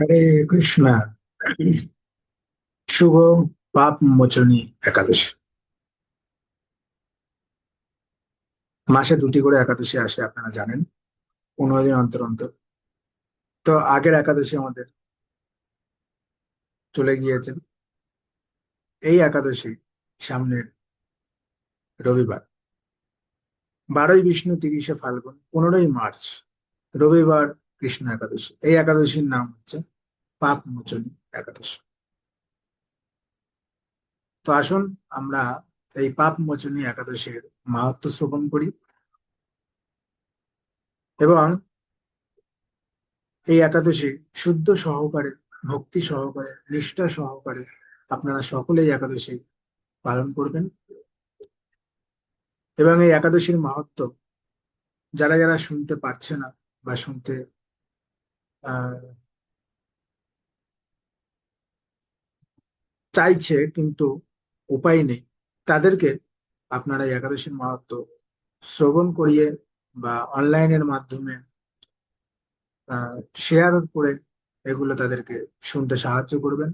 হরে কৃষ্ণ। শুভ পাপ মোচনী একাদশী। মাসে দুটি করে একাদশী আসে, আপনারা জানেন, 15 দিন অন্তর অন্তর। তো আগের একাদশী আমাদের চলে গিয়েছে। এই একাদশী সামনের রবিবার, 12ই বিষ্ণু 30শে ফাল্গুন 15ই মার্চ, রবিবার, কৃষ্ণ একাদশী। এই একাদশীর নাম হচ্ছে পাপ মোচনী একাদশী। তো আসুন আমরা এই পাপ মোচনী একাদশীর মাহাত্ম্য শ্রবণ করি, এবং এই একাদশী শুদ্ধ সহকারে, ভক্তি সহকারে, নিষ্ঠা সহকারে আপনারা সকলেই একাদশী পালন করবেন। এবং এই একাদশীর মাহাত্ম্য যারা যারা শুনতে পারছে না বা শুনতে আহ চাইছে কিন্তু উপায় নেই, তাদেরকে আপনারা এই একাদশীর মাহাত্ম্য শ্রবণ করিয়ে বা অনলাইনের মাধ্যমে শেয়ার করে এগুলো তাদেরকে শুনতে সাহায্য করবেন,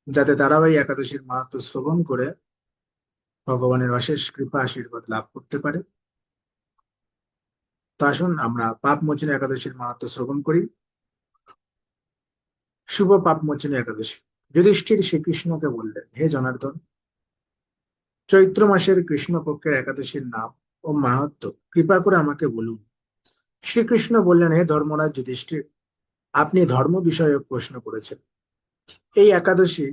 যাতে তারাও এই একাদশীর মাহাত্ম্য শ্রবণ করে ভগবানের অশেষ কৃপা আশীর্বাদ লাভ করতে পারে। তো আসুন আমরা পাপ মোচনী একাদশীর মাহাত্ম্য শ্রবণ করি। শুভ পাপ মোচনী একাদশী। যুধিষ্ঠির শ্রীকৃষ্ণকে বললেন, হে জনার্দন, চৈত্র মাসের কৃষ্ণপক্ষের একাদশীর নাম ও মাহাত্ম্য কৃপা করে আমাকে বলুন। শ্রীকৃষ্ণ বললেন, হে ধর্মরাজ যুধিষ্ঠির, আপনি ধর্ম বিষয়ক প্রশ্ন করেছেন। এই একাদশী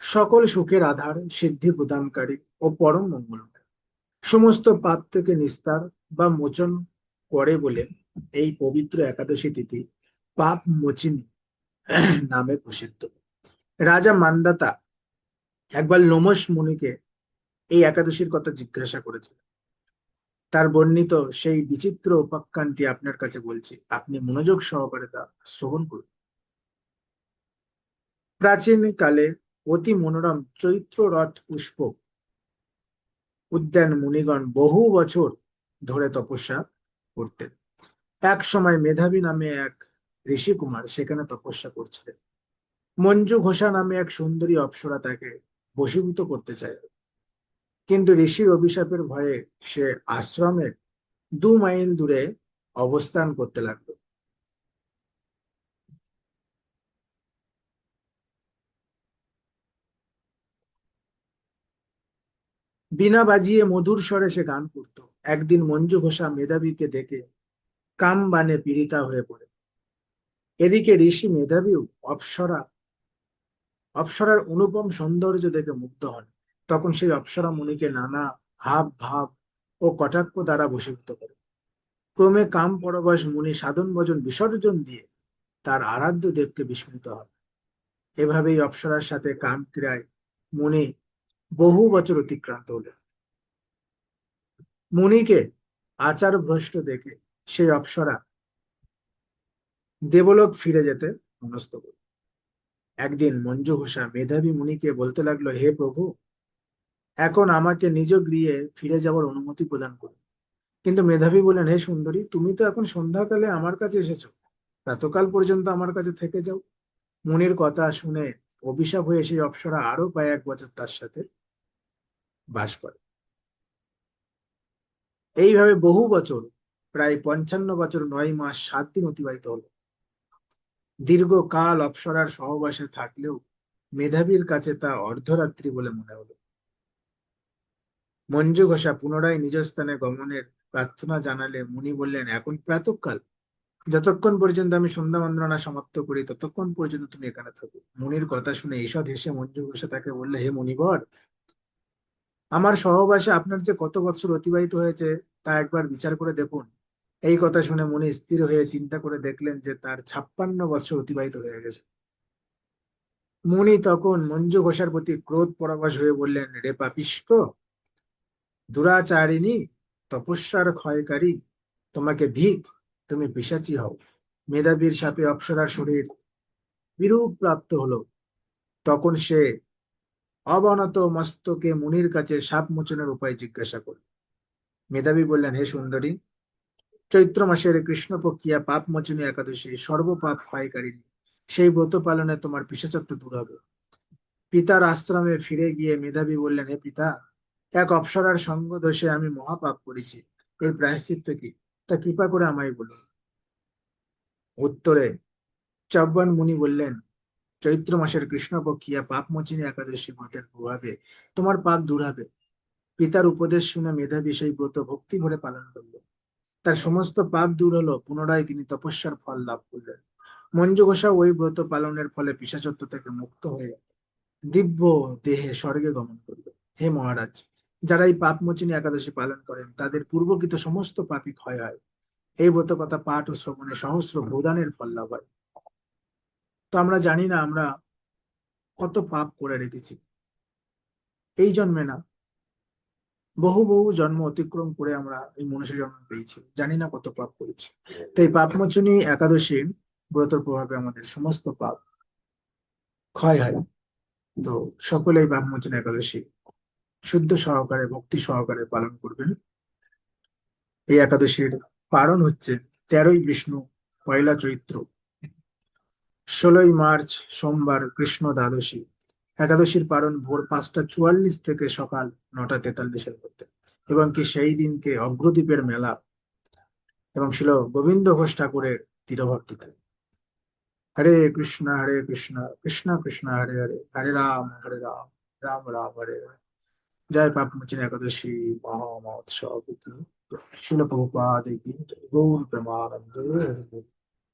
সকল সুখের আধার, সিদ্ধি প্রদানকারী ও পরম মঙ্গলময়, সমস্ত পাপ থেকে নিস্তার বা মোচন করে বলে এই পবিত্র একাদশী তিথি পাপ মোচিনী নামে প্রসিদ্ধ। রাজা মান্দাতা একবার লোমশ মুনিকে এই একাদশীর কথা জিজ্ঞাসা করেছিলেন। তার বর্ণিত সেই বিচিত্র উপাখ্যানটি আপনার কাছে বলছি, আপনি মনোযোগ সহকারে তা শ্রবণ করুন। প্রাচীন কালে অতি মনোরম চৈত্র রথ পুষ্প উদ্যান মুনিগণ বহু বছর ধরে তপস্যা করতেন। এক সময় মেধাবী নামে এক ঋষি কুমার সেখানে তপস্যা করছিলেন। মঞ্জু ঘোষা নামে এক সুন্দরী অপ্সরা তাকে বশীভূত করতে চায়, কিন্তু ঋষির অভিশাপের ভয়ে সে আশ্রমের 2 মাইল দূরে অবস্থান করতে লাগলো। বীণা বাজিয়ে মধুর স্বরে সে গান করত। একদিন মঞ্জু ঘোষা মেধাবীকে দেখে কাম বানে পীড়িতা হয়ে পড়ে। এদিকে ঋষি মেধাবীও অপ্সরার অনুপম সৌন্দর্য দেখে মুগ্ধ হন। তখন সেই অপ্সরা মুনিকে নানা হাব ভাব ও কটাক্ষ দ্বারা বশীভূত করে। ক্রমে কাম পরবশ মুনি সাধন ভজন বিসর্জন দিয়ে তার আরাধ্য দেবকে বিস্মৃত হন। এভাবেই অপ্সরার সাথে কাম ক্রিয়ায় মুনি বহু বছর অতিক্রান্ত হলেন। মুনিকে আচার ভ্রষ্ট দেখে সেই অপ্সরা দেবলোক ফিরে যেতে মনস্থ করল। একদিন মঞ্জু ঘোষা মেধাবী মুনিকে বলতে লাগলো, হে প্রভু, এখন আমাকে নিজ গৃহে ফিরে যাওয়ার অনুমতি প্রদান করুন। কিন্তু মেধাবী বললেন, হে সুন্দরী, তুমি তো এখন সন্ধ্যাকালে আমার কাছে এসেছো, প্রাতকাল পর্যন্ত আমার কাছে থেকে যাও। মুনির কথা শুনে অভিশাপ হয়ে সেই অপ্সরা আরো কয়েক বছর তার সাথে বাস করে। এইভাবে বহু বছর, প্রায় 55 বছর 9 মাস 7 দিন অতিবাহিত হলো। দীর্ঘকাল অপ্সরার সহবাসে থাকলেও মেধাবীর কাছে তা অর্ধরাত্রি বলে মনে হলো। মঞ্জু ঘোষা পুনরায় নিজ স্থানে গমনের প্রার্থনা জানালে মুনি বললেন, এখন প্রাতঃকাল, যতক্ষণ পর্যন্ত আমি সন্ধ্যা বন্দনা সমাপ্ত করি ততক্ষণ পর্যন্ত তুমি এখানে থাকো। মুনির কথা শুনে ঈষৎ হেসে মঞ্জু ঘোষা তাকে বললে, হে মুনিবর, আমার সহবাসে আপনার যে কত বছর অতিবাহিত হয়েছে তা একবার বিচার করে দেখুন। এই কথা শুনে মুনি স্থির হয়ে চিন্তা করে দেখলেন যে তার 56 বছর অতিবাহিত হয়ে গেছে। মুনি তখন মঞ্জু ঘোষার প্রতি ক্রোধ পরবশ হয়ে বললেন, রে পাপিষ্ঠ, দুরাচারিণী, তপস্যার ক্ষয়কারী, তোমাকে ধিক, তুমি পিশাচী হও। মেধাবীর সাপে অপ্সরার শরীর বিরূপ প্রাপ্ত হলো। তখন সে অবনত মস্তকে মুনির কাছে সাপ মোচনের উপায় জিজ্ঞাসা করল। মেধাবী বললেন, হে সুন্দরী, চৈত্র মাসের কৃষ্ণপক্ষিয়া পাপ মোচনী একাদশী সর্বপাপ ক্ষয়কারিণী। সেই ব্রত পালনে তোমার পিশাচত্ব দূর হবে। পিতার আশ্রমে ফিরে গিয়ে মেধাবী বললেন, হে পিতা, এক অপ্সরার সঙ্গ দোষে আমি মহাপাপ করেছি। এর প্রায়শ্চিত্ত কি, তা কৃপা করে আমায় বলুন। উত্তরে চব্বন মুনি বললেন, চৈত্র মাসের কৃষ্ণপক্ষিয়া পাপমোচিনী একাদশী ব্রতের প্রভাবে তোমার পাপ দূর হবে। পিতার উপদেশ শুনে মেধাবী সেই ব্রত ভক্তি ভরে পালন করল। তার সমস্ত পাপ দূর হলো, পুনরায় তিনি তপস্যার ফল লাভ করলেন। মঞ্জু ঘোষা ওই ব্রত পালনের ফলে পিশাচত্ব থেকে মুক্ত হয়ে দিব্য দেহে স্বর্গে গমন করল। হে মহারাজ, যারা এই পাপমোচিনী একাদশী পালন করেন তাদের পূর্বকৃত সমস্ত পাপই ক্ষয় হয়। এই ব্রত কথা পাঠ ও শ্রবণে সহস্র ভূদানের ফল লাভ হয়। তো আমরা জানি না আমরা কত পাপ করে রেখেছি, এই জন্মে না, বহু বহু জন্ম অতিক্রম করে আমরা এই মনুষ্য জন্ম পেয়েছি, জানি না কত পাপ করেছি। তো এই পাপমোচনী একাদশীর ব্রতর প্রভাবে আমাদের সমস্ত পাপ ক্ষয় হয়। তো সকলে এই পাপমোচনী একাদশী শুদ্ধ সহকারে ভক্তি সহকারে পালন করবেন। এই একাদশীর পারণ হচ্ছে 13ই বিষ্ণু, পয়লা চৈত্র, 16ই মার্চ সোমবার কৃষ্ণ দ্বাদশী। একাদশীর পারণ ভোর 5টা 44 থেকে সকাল 9টা 43-এর মধ্যে, এবং কি সেই দিনকে অগ্রদ্বীপের মেলা এবং ছিল গোবিন্দ ঘোষ ঠাকুরের তিরভক্তিতে। হরে কৃষ্ণ কৃষ্ণ কৃষ্ণ হরে হরে, হরে রাম রাম রাম হরে হরে। জয় পাপমোচনী একাদশী মহা মহোৎসব কি, শিল প্রভুপাদ কি, গৌর প্রেমানন্দ।